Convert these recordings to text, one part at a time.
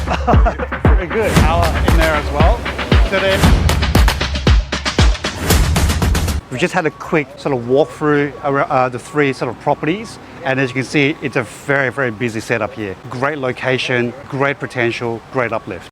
Very good. Power in there as well. So then we just had a quick sort of walk through the three sort of properties. And as you can see, it's a very, very busy setup here. Great location, great potential, great uplift.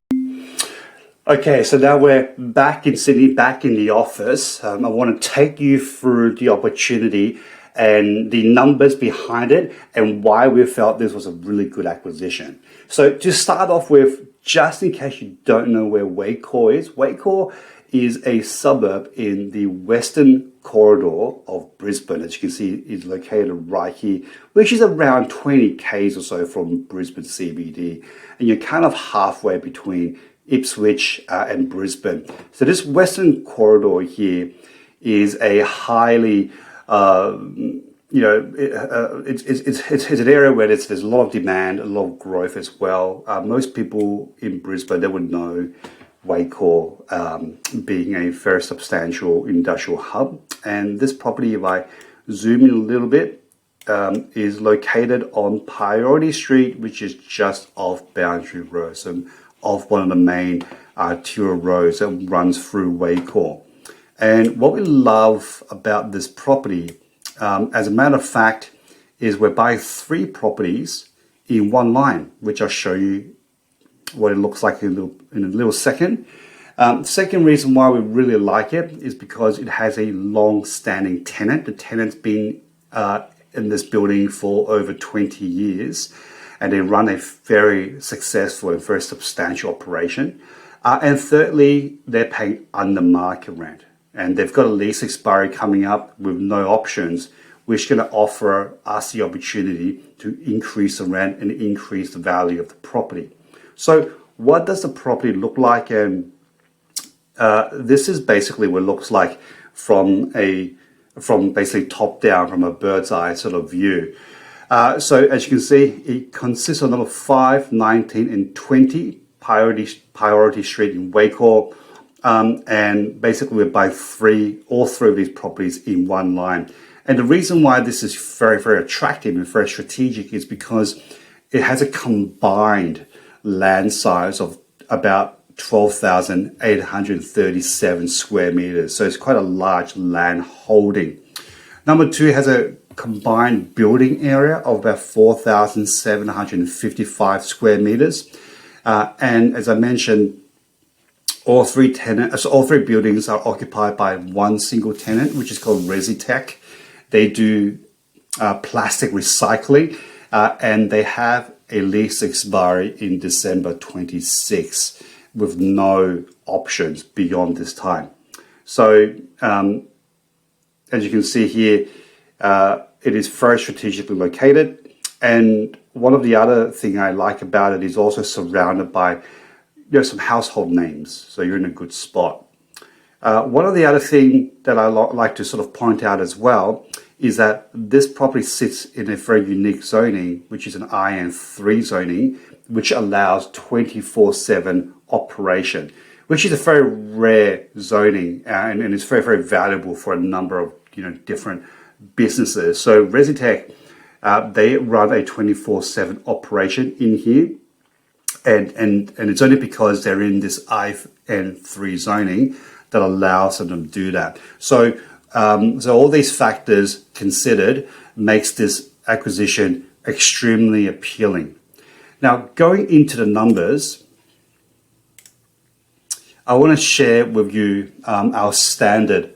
Okay, so now we're back in Sydney, back in the office. I want to take you through the opportunity and the numbers behind it and why we felt this was a really good acquisition. So to start off with, just in case you don't know where Wacor is, Wacor is a suburb in the western corridor of Brisbane. As you can see, it's located right here, which is around 20 k's or so from Brisbane CBD. And you're kind of halfway between Ipswich and Brisbane. So this western corridor here is a highly, it's an area where there's a lot of demand, a lot of growth as well. Most people in Brisbane, they would know Wacor being a very substantial industrial hub. And this property, if I zoom in a little bit, is located on Priority Street, which is just off Boundary Road, so off one of the main arterial roads that runs through Wacor. And what we love about this property, as a matter of fact, is we're buying 3 properties in one line, which I'll show you what it looks like in a little second. Second reason why we really like it is because it has a long-standing tenant. The tenant's been in this building for over 20 years, and they run a very successful and very substantial operation. And thirdly, they're paying under market rent, and they've got a lease expiry coming up with no options, which is going to offer us the opportunity to increase the rent and increase the value of the property. So what does the property look like? And this is basically what it looks like from basically top down, from a bird's eye sort of view. So as you can see, it consists of number 5, 19, and 20 Priority Street in Wacor. And basically we're buying all three of these properties in one line. And the reason why this is very, very attractive and very strategic is because it has a combined land size of about 12,837 square meters. So it's quite a large land holding. Number 2 has a combined building area of about 4,755 square meters. And as I mentioned, all three buildings are occupied by one single tenant, which is called ResiTech. They do plastic recycling, and they have a lease expiry in December 26 with no options beyond this time. So as you can see here, it is very strategically located. And one of the other thing I like about it is also surrounded by some household names. So you're in a good spot. One of the other thing that I like to sort of point out as well is that this property sits in a very unique zoning, which is an IN3 zoning, which allows 24/7 operation, which is a very rare zoning, and it's very, very valuable for a number of different businesses. So ResiTech, they run a 24/7 operation in here, and it's only because they're in this IN3 zoning that allows them to do that. So all these factors considered makes this acquisition extremely appealing. Now, going into the numbers, I want to share with you our standard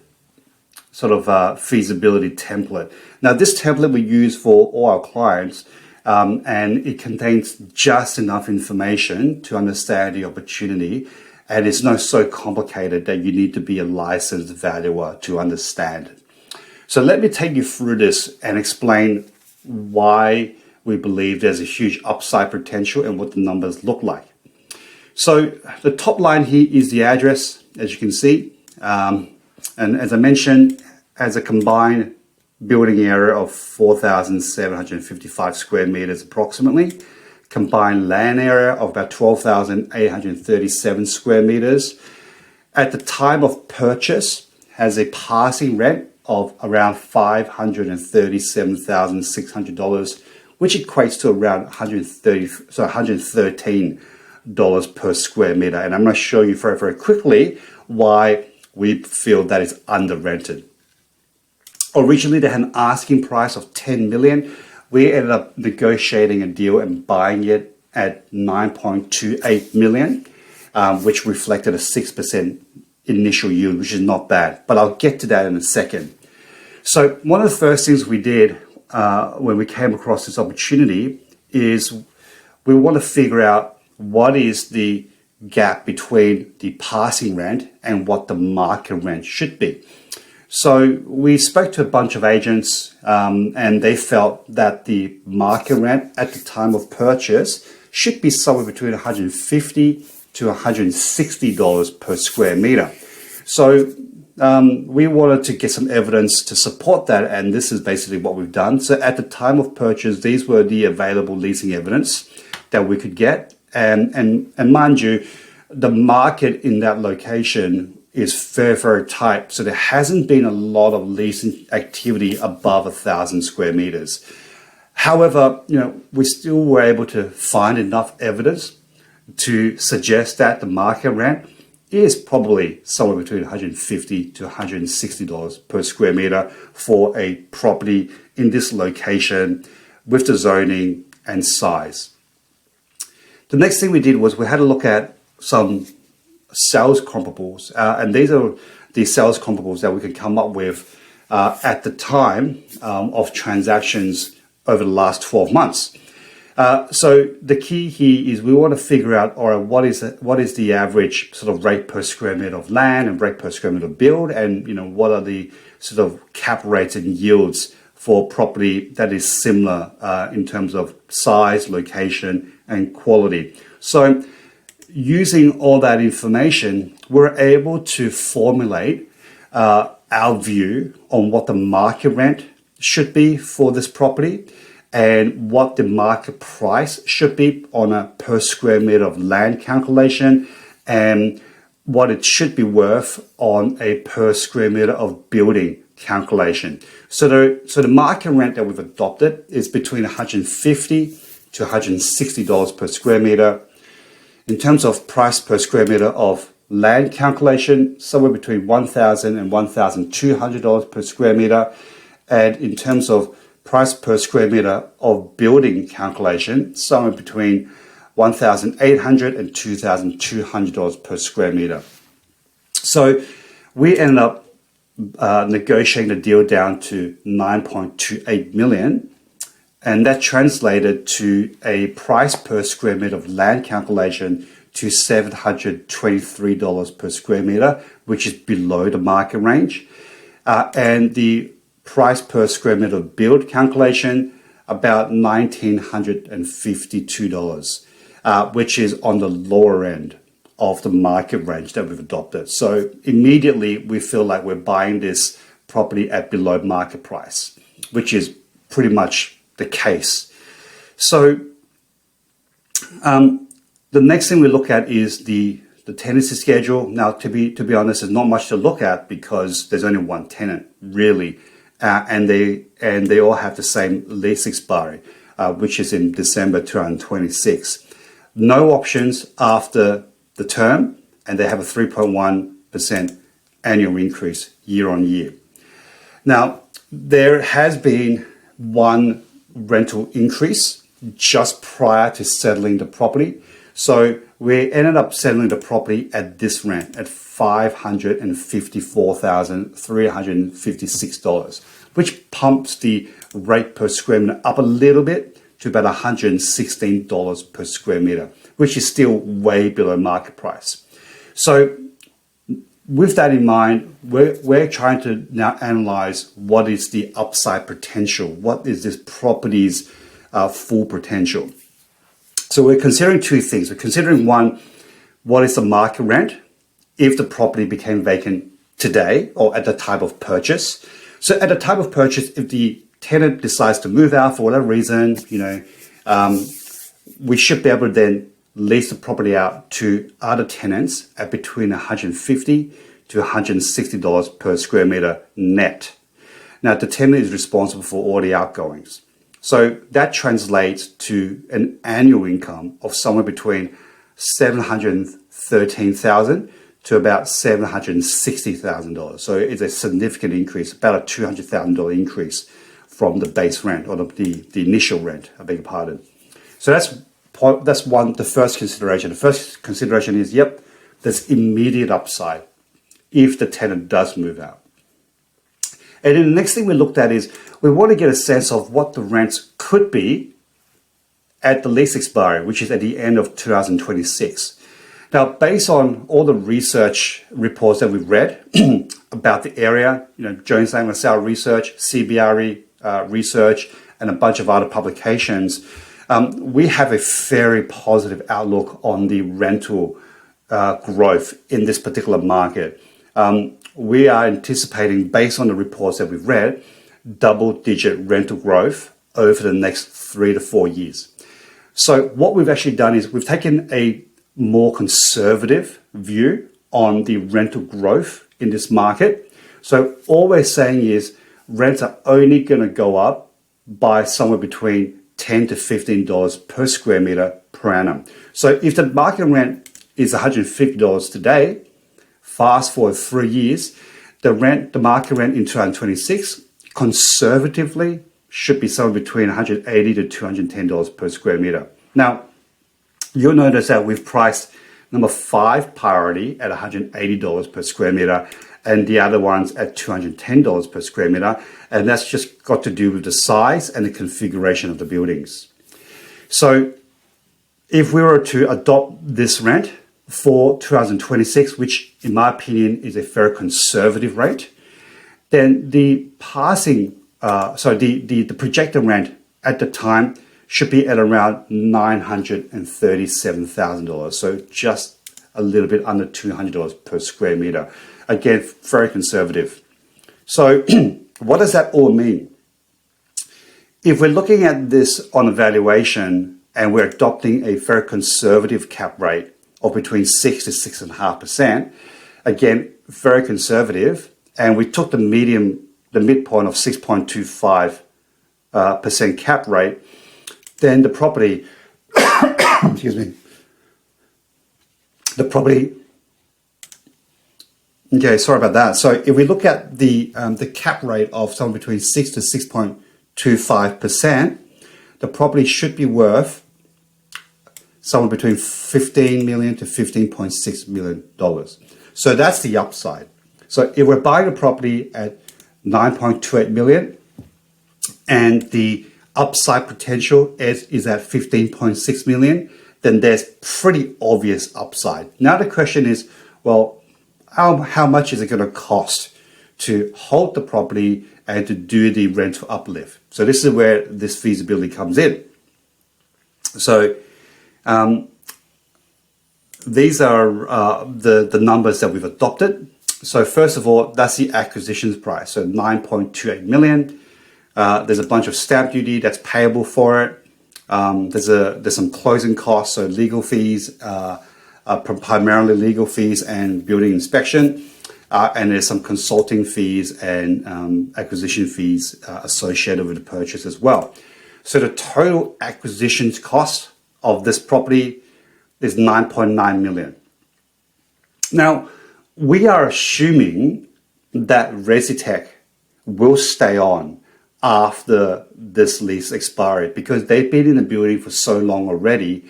sort of feasibility template. Now, this template we use for all our clients, and it contains just enough information to understand the opportunity. And it's not so complicated that you need to be a licensed valuer to understand it. So let me take you through this and explain why we believe there's a huge upside potential and what the numbers look like. So the top line here is the address, as you can see. And as I mentioned, has a combined building area of 4,755 square meters approximately. Combined land area of about 12,837 square meters. At the time of purchase, has a passing rent of around $537,600, which equates to around $113 $5 per square meter. And I'm going to show you very, very quickly why we feel that is under rented. Originally, they had an asking price of $10 million. We ended up negotiating a deal and buying it at $9.28 million, which reflected a 6% initial yield, which is not bad. But I'll get to that in a second. So one of the first things we did when we came across this opportunity is we want to figure out what is the gap between the passing rent and what the market rent should be. So we spoke to a bunch of agents and they felt that the market rent at the time of purchase should be somewhere between $150 to $160 per square meter. So we wanted to get some evidence to support that, and this is basically what we've done. So at the time of purchase, these were the available leasing evidence that we could get. And mind you, the market in that location is very, very tight. So there hasn't been a lot of leasing activity above 1,000 square meters. However, we still were able to find enough evidence to suggest that the market rent is probably somewhere between $150 to $160 per square meter for a property in this location with the zoning and size. The next thing we did was we had a look at some sales comparables, and these are the sales comparables that we could come up with at the time of transactions over the last 12 months. So the key here is we want to figure out, all right, what is the average sort of rate per square meter of land and rate per square meter of build, and what are the sort of cap rates and yields for property that is similar in terms of size, location, and quality. So using all that information, we're able to formulate our view on what the market rent should be for this property and what the market price should be on a per square meter of land calculation, and what it should be worth on a per square meter of building calculation. So the market rent that we've adopted is between $150 to $160 per square meter. In terms of price per square meter of land calculation, somewhere between $1,000 and $1,200 per square meter. And in terms of price per square meter of building calculation, somewhere between $1,800 and $2,200 per square meter. So we ended up negotiating the deal down to $9.28 million. And that translated to a price per square meter of land calculation to $723 per square meter, which is below the market range. And the price per square meter of build calculation, about $1,952, which is on the lower end of the market range that we've adopted. So immediately we feel like we're buying this property at below market price, which is pretty much the case. So the next thing we look at is the tenancy schedule. Now, to be honest, there's not much to look at because there's only one tenant really, and they all have the same lease expiry, which is in December 2026. No options after the term, and they have a 3.1% annual increase year on year. Now, there has been one rental increase just prior to settling the property. So we ended up settling the property at this rent at $554,356, which pumps the rate per square meter up a little bit to about $116 per square meter, which is still way below market price. So with that in mind, we're trying to now analyze what is the upside potential. What is this property's full potential? So we're considering two things. We're considering one, what is the market rent if the property became vacant today or at the time of purchase? So at the time of purchase, if the tenant decides to move out for whatever reason, we should be able to then lease the property out to other tenants at between $150 to $160 per square meter net. Now, the tenant is responsible for all the outgoings. So that translates to an annual income of somewhere between $713,000 to about $760,000. So it's a significant increase, about a $200,000 increase from the base rent, or the initial rent, I beg your pardon. So that's the first consideration. The first consideration is, yep, there's immediate upside if the tenant does move out. And then the next thing we looked at is we want to get a sense of what the rents could be at the lease expiry, which is at the end of 2026. Now, based on all the research reports that we've read about the area, Jones Lang LaSalle research, CBRE research, and a bunch of other publications, we have a very positive outlook on the rental growth in this particular market. We are anticipating, based on the reports that we've read, double-digit rental growth over the next 3 to 4 years. So what we've actually done is we've taken a more conservative view on the rental growth in this market. So all we're saying is rents are only going to go up by somewhere between $10 to $15 per square meter per annum. So if the market rent is $150 today, fast forward 3 years, the market rent in 2026 conservatively should be somewhere between $180 to $210 per square meter. Now, you'll notice that we've priced number 5 priority at $180 per square meter and the other ones at $210 per square meter. And that's just got to do with the size and the configuration of the buildings. So if we were to adopt this rent for 2026, which in my opinion is a very conservative rate, then the projected rent at the time should be at around $937,000. So just a little bit under $200 per square meter. Again, very conservative. So what does that all mean? If we're looking at this on a valuation and we're adopting a very conservative cap rate of between 6 to 6.5%, again, very conservative, and we took the midpoint of 6.25% cap rate, then the property, okay, sorry about that. So if we look at the cap rate of somewhere between 6 to 6.25%, the property should be worth somewhere between $15 million to $15.6 million. So that's the upside. So if we're buying a property at $9.28 million and the upside potential is at $15.6 million, then there's pretty obvious upside. Now the question is, well, how much is it going to cost to hold the property and to do the rental uplift? So this is where this feasibility comes in. So these are the numbers that we've adopted. So first of all, that's the acquisitions price. So $9.28 million. There's a bunch of stamp duty that's payable for it. There's some closing costs, so legal fees, primarily legal fees and building inspection. And there's some consulting fees and acquisition fees associated with the purchase as well. So the total acquisitions cost of this property is $9.9 million. Now, we are assuming that Resitech will stay on after this lease expiry because they've been in the building for so long already.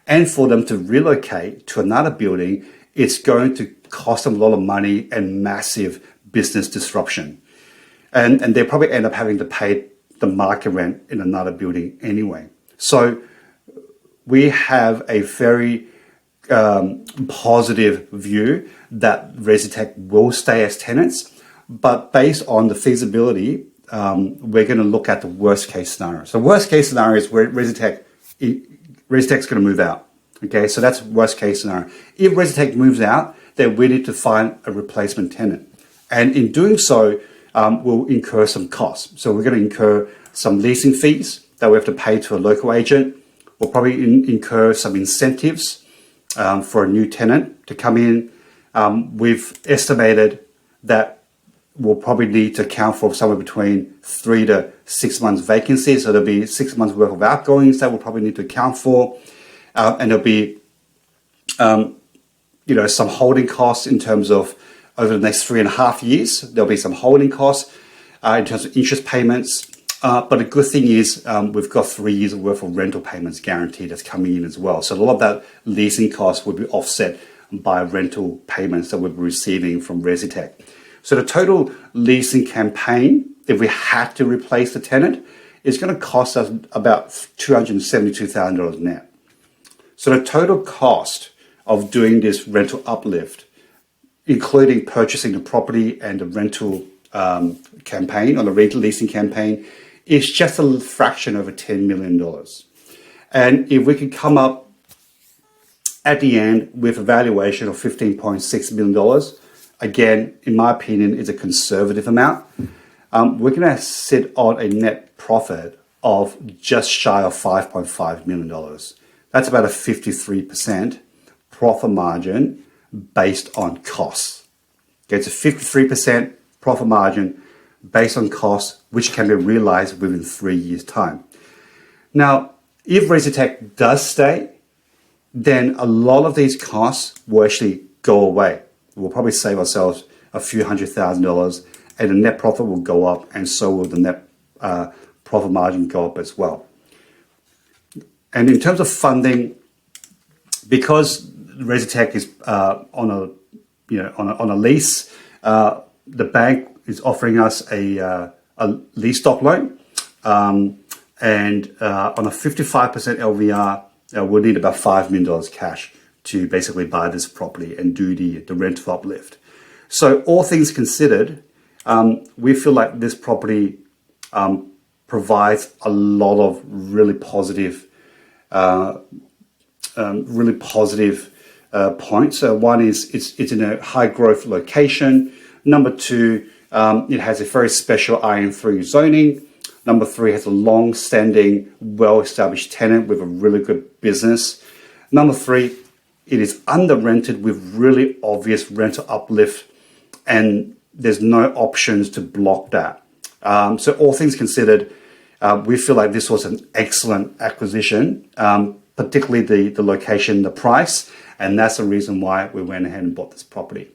And for them to relocate to another building, it's going to cost them a lot of money and massive business disruption. And they probably end up having to pay the market rent in another building anyway. So we have a very positive view that Resitech will stay as tenants, but based on the feasibility, we're going to look at the worst case scenario. So worst case scenario is where Resitech's going to move out. Okay, so that's worst case scenario. If Resitech moves out, then we need to find a replacement tenant. And in doing so, we'll incur some costs. So we're going to incur some leasing fees that we have to pay to a local agent. We'll probably incur some incentives for a new tenant to come in. We've estimated that we'll probably need to account for somewhere between 3 to 6 months vacancy. So there'll be 6 months worth of outgoings that we'll probably need to account for. And there'll be some holding costs in terms of over the next 3.5 years. There'll be some holding costs in terms of interest payments. But the good thing is we've got 3 years worth of rental payments guaranteed that's coming in as well. So a lot of that leasing cost will be offset by rental payments that we're receiving from Resitec. So the total leasing campaign, if we had to replace the tenant, is going to cost us about $272,000 net. So the total cost of doing this rental uplift, including purchasing the property and the rental campaign, or the rental leasing campaign, is just a fraction over $10 million. And if we could come up at the end with a valuation of $15.6 million, again, in my opinion, is a conservative amount. We're going to sit on a net profit of just shy of $5.5 million. That's about a 53% profit margin based on costs. Okay, it's a 53% profit margin based on costs, which can be realized within 3 years' time. Now, if Resitec does stay, then a lot of these costs will actually go away. We'll probably save ourselves a few $100,000, and the net profit will go up, and so will the net profit margin go up as well. And in terms of funding, because Resitec is on a lease, the bank is offering us a lease stock loan, and on a 55% LVR, we'll need about $5 million cash to basically buy this property and do the rental uplift. So all things considered, we feel like this property provides a lot of really positive points. So one is it's in a high growth location. Number two, it has a very special IN3 zoning. Number three, has a long-standing, well-established tenant with a really good business. Number three, it is under-rented with really obvious rental uplift, and there's no options to block that. So all things considered, we feel like this was an excellent acquisition, particularly the location, the price, and that's the reason why we went ahead and bought this property.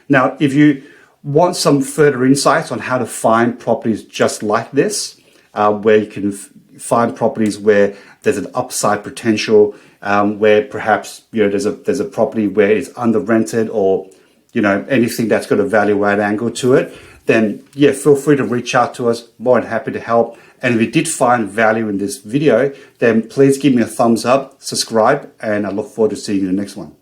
Now, if you want some further insights on how to find properties just like this, where you can find properties where there's an upside potential, where perhaps there's a property where it's under rented, or anything that's got a value add angle to it, then yeah, feel free to reach out to us. More than happy to help. And if you did find value in this video, then please give me a thumbs up, subscribe, and I look forward to seeing you in the next one.